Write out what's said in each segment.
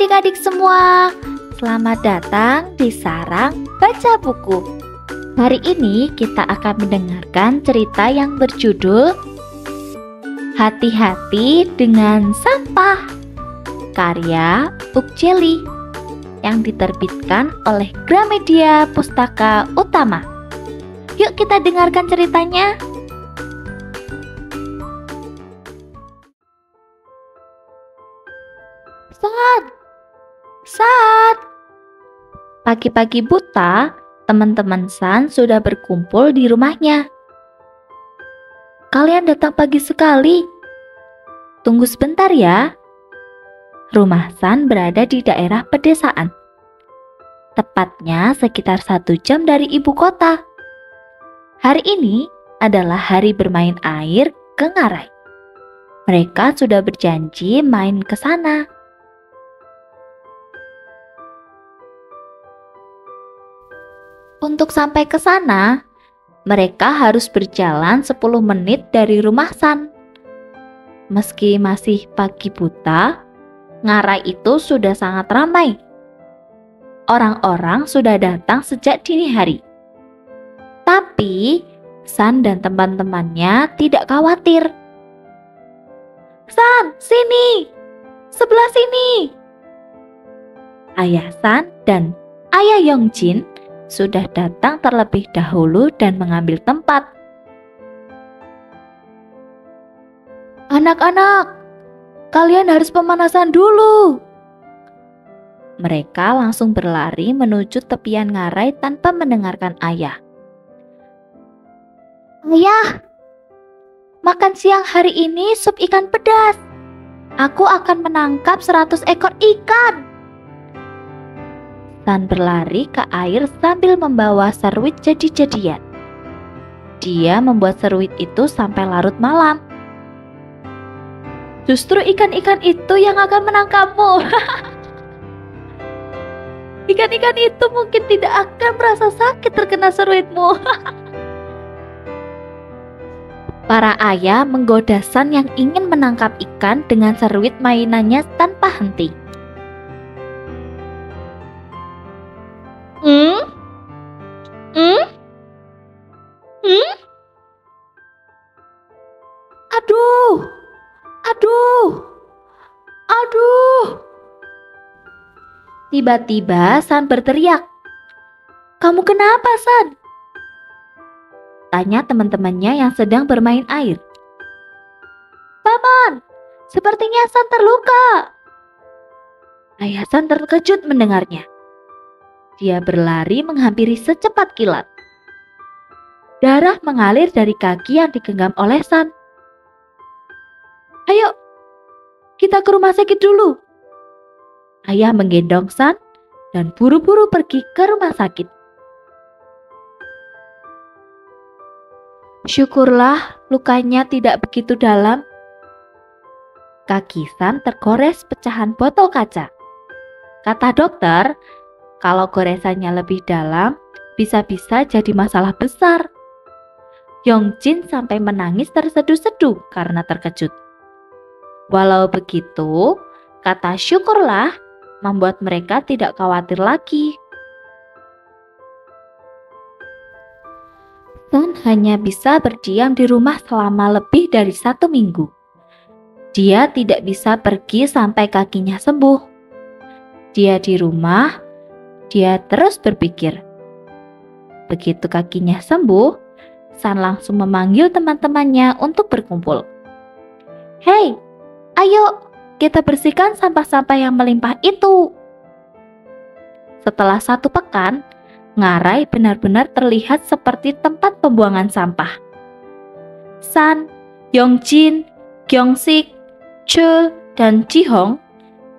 adik-adik semua, selamat datang di Sarang Baca Buku. Hari ini kita akan mendengarkan cerita yang berjudul Hati-hati dengan Sampah, karya Ukjeli, yang diterbitkan oleh Gramedia Pustaka Utama. Yuk kita dengarkan ceritanya. Saat pagi-pagi buta, teman-teman San sudah berkumpul di rumahnya. Kalian datang pagi sekali. Tunggu sebentar ya. Rumah San berada di daerah pedesaan. Tepatnya sekitar 1 jam dari ibu kota. Hari ini adalah hari bermain air ke Ngarai. Mereka sudah berjanji main ke sana. Untuk sampai ke sana, mereka harus berjalan 10 menit dari rumah San. Meski masih pagi buta, Ngarai itu sudah sangat ramai. Orang-orang sudah datang sejak dini hari. Tapi, San dan teman-temannya tidak khawatir. "San, sini! Sebelah sini!" Ayah San dan Ayah Yongjin sudah datang terlebih dahulu dan mengambil tempat. "Anak-anak, kalian harus pemanasan dulu." Mereka langsung berlari menuju tepian Ngarai tanpa mendengarkan ayah. "Ayah, makan siang hari ini sup ikan pedas. Aku akan menangkap 100 ekor ikan." San berlari ke air sambil membawa seruit jadi-jadian. Dia membuat seruit itu sampai larut malam. "Justru ikan-ikan itu yang akan menangkapmu." "Ikan-ikan itu mungkin tidak akan merasa sakit terkena seruitmu." Para ayah menggoda San yang ingin menangkap ikan dengan seruit mainannya tanpa henti. Aduh. Tiba-tiba San berteriak. "Kamu kenapa, San?" tanya teman-temannya yang sedang bermain air. "Paman, sepertinya San terluka." Ayah San terkejut mendengarnya. Dia berlari menghampiri secepat kilat. Darah mengalir dari kaki yang digenggam oleh San. "Ayo, kita ke rumah sakit dulu." Ayah menggendong San dan buru-buru pergi ke rumah sakit. Syukurlah lukanya tidak begitu dalam. Kaki San tergores pecahan botol kaca. Kata dokter, kalau goresannya lebih dalam, bisa-bisa jadi masalah besar. Yongjin sampai menangis terseduh-seduh karena terkejut. Walau begitu, kata syukurlah membuat mereka tidak khawatir lagi. San hanya bisa berdiam di rumah selama lebih dari 1 minggu. Dia tidak bisa pergi sampai kakinya sembuh. Dia di rumah, dia terus berpikir. Begitu kakinya sembuh, San langsung memanggil teman-temannya untuk berkumpul. "Hei, ayo kita bersihkan sampah-sampah yang melimpah itu." Setelah 1 pekan, Ngarai benar-benar terlihat seperti tempat pembuangan sampah. San, Yongjin, Gyeongsik, Chul, dan Jihong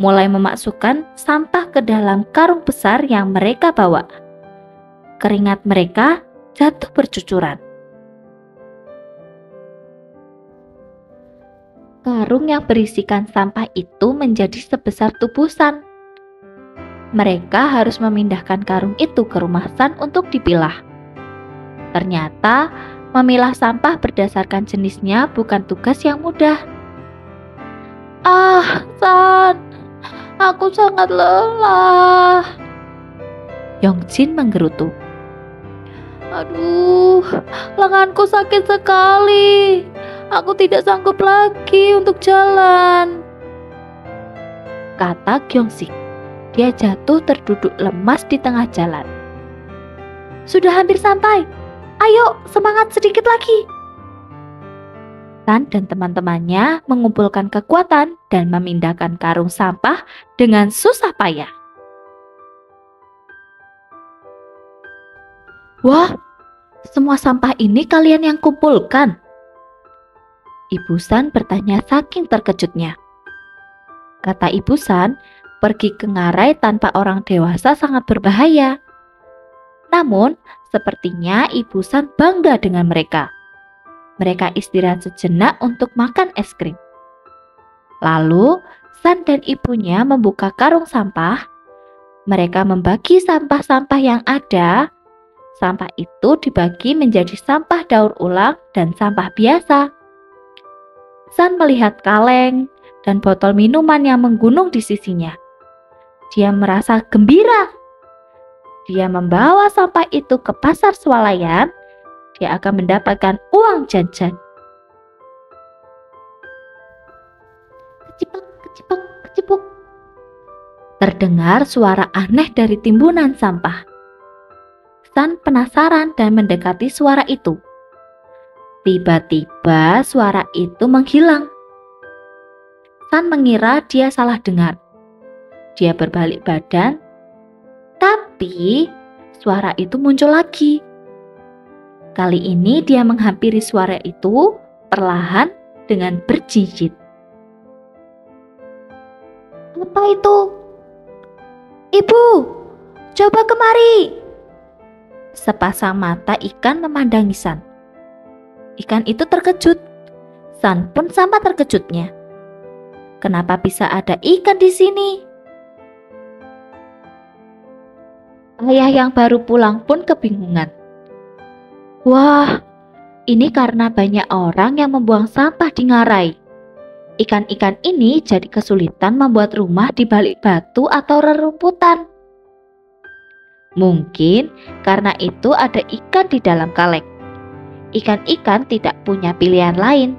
mulai memasukkan sampah ke dalam karung besar yang mereka bawa. Keringat mereka jatuh bercucuran. Karung yang berisikan sampah itu menjadi sebesar tubuh San. Mereka harus memindahkan karung itu ke rumah San untuk dipilah. Ternyata, memilah sampah berdasarkan jenisnya bukan tugas yang mudah. "Ah, San, Aku sangat lelah. Yongjin menggerutu. Aduh, lenganku sakit sekali. Aku tidak sanggup lagi untuk jalan, kata Gyeongsik. Dia jatuh terduduk lemas di tengah jalan. Sudah hampir sampai. Ayo, semangat sedikit lagi. San dan teman-temannya mengumpulkan kekuatan dan memindahkan karung sampah dengan susah payah. Wah, semua sampah ini kalian yang kumpulkan? Ibu San bertanya saking terkejutnya. Kata Ibu San, pergi ke ngarai tanpa orang dewasa sangat berbahaya. Namun, sepertinya Ibu San bangga dengan mereka. Mereka istirahat sejenak untuk makan es krim. Lalu, San dan ibunya membuka karung sampah. Mereka membagi sampah-sampah yang ada. Sampah itu dibagi menjadi sampah daur ulang dan sampah biasa. San melihat kaleng dan botol minuman yang menggunung di sisinya. Dia merasa gembira. Dia membawa sampah itu ke pasar swalayan. Dia akan mendapatkan uang jajan. Kecipak, kecipak, kecipuk. Terdengar suara aneh dari timbunan sampah. San penasaran dan mendekati suara itu. Tiba-tiba suara itu menghilang. San mengira dia salah dengar. Dia berbalik badan, tapi suara itu muncul lagi. Kali ini dia menghampiri suara itu perlahan dengan berjijit. Apa itu? Ibu, coba kemari. Sepasang mata ikan memandangi San. Ikan itu terkejut. San pun sama terkejutnya. Kenapa bisa ada ikan di sini? Ayah yang baru pulang pun kebingungan. Wah, ini karena banyak orang yang membuang sampah di ngarai. Ikan-ikan ini jadi kesulitan membuat rumah di balik batu atau rerumputan. Mungkin karena itu ada ikan di dalam kaleng. Ikan-ikan tidak punya pilihan lain.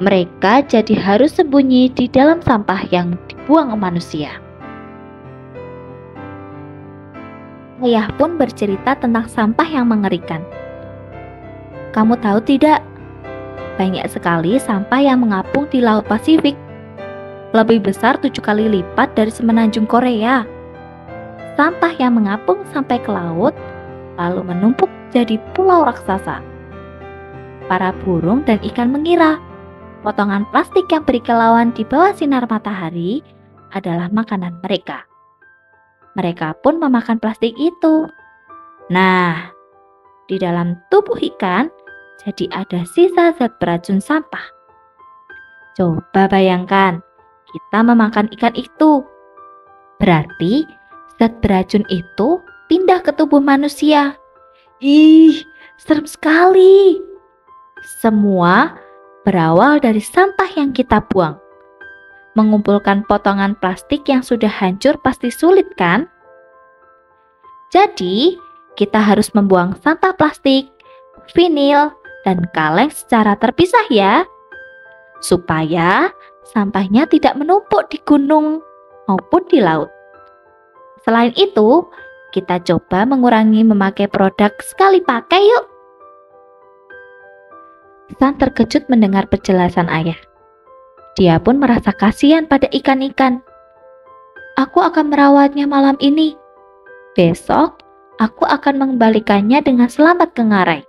Mereka jadi harus sembunyi di dalam sampah yang dibuang manusia. Ayah pun bercerita tentang sampah yang mengerikan. Kamu tahu tidak? Banyak sekali sampah yang mengapung di Laut Pasifik. Lebih besar 7 kali lipat dari semenanjung Korea. Sampah yang mengapung sampai ke laut, lalu menumpuk jadi pulau raksasa. Para burung dan ikan mengira potongan plastik yang berkilauan di bawah sinar matahari adalah makanan mereka. Mereka pun memakan plastik itu. Nah, di dalam tubuh ikan jadi ada sisa zat beracun sampah. Coba bayangkan, kita memakan ikan itu. Berarti zat beracun itu pindah ke tubuh manusia. Ih, serem sekali. Semua berawal dari sampah yang kita buang. Mengumpulkan potongan plastik yang sudah hancur pasti sulit kan? Jadi, kita harus membuang sampah plastik, vinil, dan kaleng secara terpisah ya. Supaya sampahnya tidak menumpuk di gunung maupun di laut. Selain itu, kita coba mengurangi memakai produk sekali pakai yuk. San terkejut mendengar penjelasan ayah. Dia pun merasa kasihan pada ikan-ikan. Aku akan merawatnya malam ini. Besok, aku akan mengembalikannya dengan selamat ke ngarai.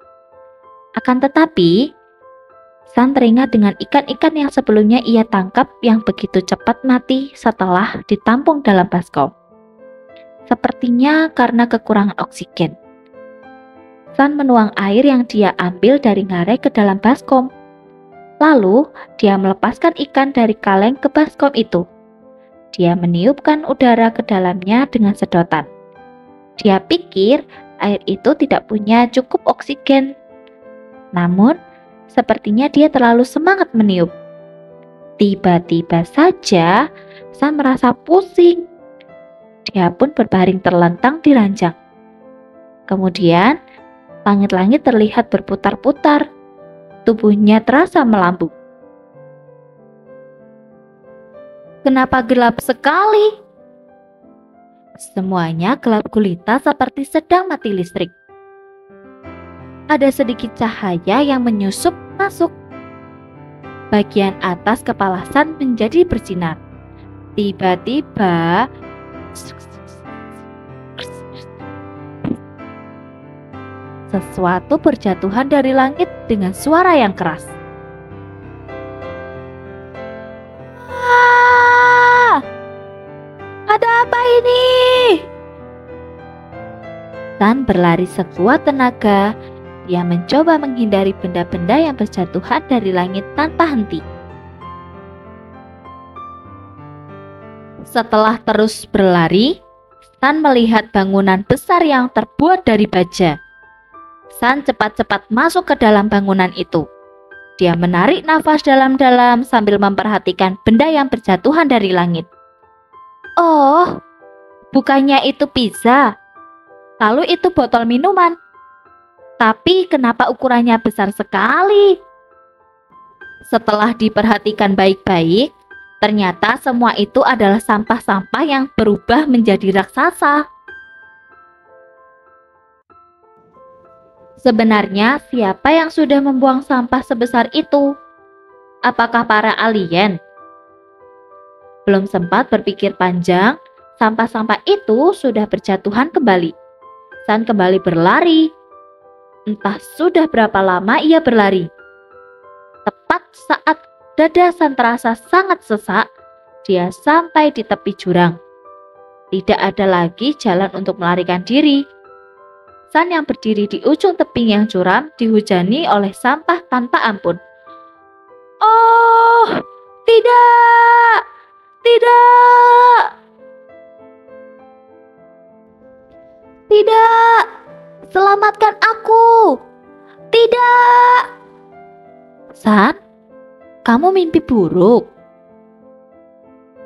Akan tetapi, San teringat dengan ikan-ikan yang sebelumnya ia tangkap yang begitu cepat mati setelah ditampung dalam baskom. Sepertinya karena kekurangan oksigen. San menuang air yang dia ambil dari ngarai ke dalam baskom. Lalu, dia melepaskan ikan dari kaleng ke baskom itu. Dia meniupkan udara ke dalamnya dengan sedotan. Dia pikir air itu tidak punya cukup oksigen. Namun, sepertinya dia terlalu semangat meniup. Tiba-tiba saja, San merasa pusing. Dia pun berbaring terlentang di ranjang. Kemudian, langit-langit terlihat berputar-putar. Tubuhnya terasa melambung. Kenapa gelap sekali? Semuanya gelap gulita seperti sedang mati listrik. Ada sedikit cahaya yang menyusup masuk. Bagian atas kepala San menjadi bersinar. Tiba-tiba sesuatu berjatuhan dari langit dengan suara yang keras. Ada apa ini? San berlari sekuat tenaga. Dia mencoba menghindari benda-benda yang berjatuhan dari langit tanpa henti. Setelah terus berlari, San melihat bangunan besar yang terbuat dari baja. San cepat-cepat masuk ke dalam bangunan itu. Dia menarik nafas dalam-dalam sambil memperhatikan benda yang berjatuhan dari langit. Oh, bukannya itu pizza. Lalu itu botol minuman. Tapi kenapa ukurannya besar sekali? Setelah diperhatikan baik-baik, ternyata semua itu adalah sampah-sampah yang berubah menjadi raksasa. Sebenarnya siapa yang sudah membuang sampah sebesar itu? Apakah para alien? Belum sempat berpikir panjang, sampah-sampah itu sudah berjatuhan kembali. San kembali berlari. Entah sudah berapa lama ia berlari. Tepat saat dada San terasa sangat sesak, dia sampai di tepi jurang. Tidak ada lagi jalan untuk melarikan diri. San yang berdiri di ujung tebing yang curam dihujani oleh sampah tanpa ampun. Oh, tidak! Tidak! Tidak! Selamatkan aku! Tidak! San, kamu mimpi buruk.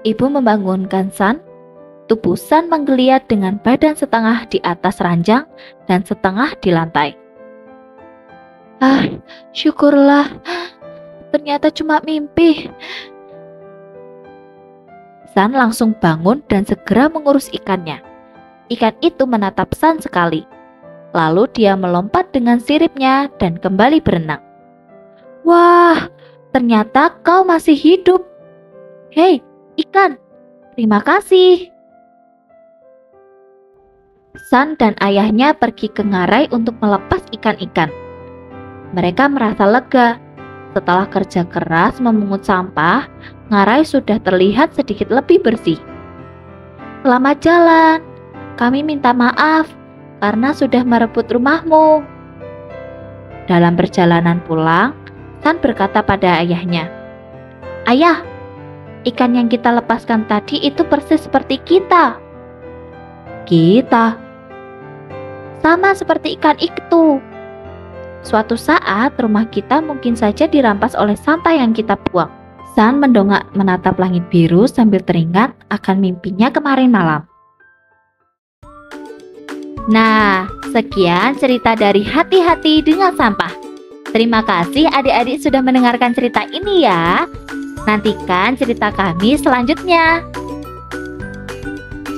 Ibu membangunkan San. Tubuh San menggeliat dengan badan setengah di atas ranjang dan setengah di lantai. Syukurlah. Ternyata cuma mimpi. San langsung bangun dan segera mengurus ikannya. Ikan itu menatap San sekali. Lalu dia melompat dengan siripnya dan kembali berenang. Wah, ternyata kau masih hidup. Hei, ikan, terima kasih. San dan ayahnya pergi ke ngarai untuk melepas ikan-ikan. Mereka merasa lega. Setelah kerja keras memungut sampah, ngarai sudah terlihat sedikit lebih bersih. Selamat jalan. Kami minta maaf karena sudah merebut rumahmu. Dalam perjalanan pulang, San berkata pada ayahnya, Ayah, ikan yang kita lepaskan tadi itu persis seperti kita. Kita? Sama seperti ikan itu. Suatu saat rumah kita mungkin saja dirampas oleh sampah yang kita buang. San mendongak menatap langit biru sambil teringat akan mimpinya kemarin malam. Nah, sekian cerita dari Hati-Hati dengan Sampah. Terima kasih adik-adik sudah mendengarkan cerita ini ya. Nantikan cerita kami selanjutnya.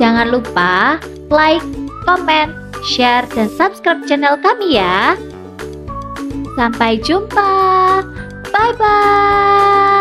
Jangan lupa like, komen, share, dan subscribe channel kami ya. Sampai jumpa. Bye-bye.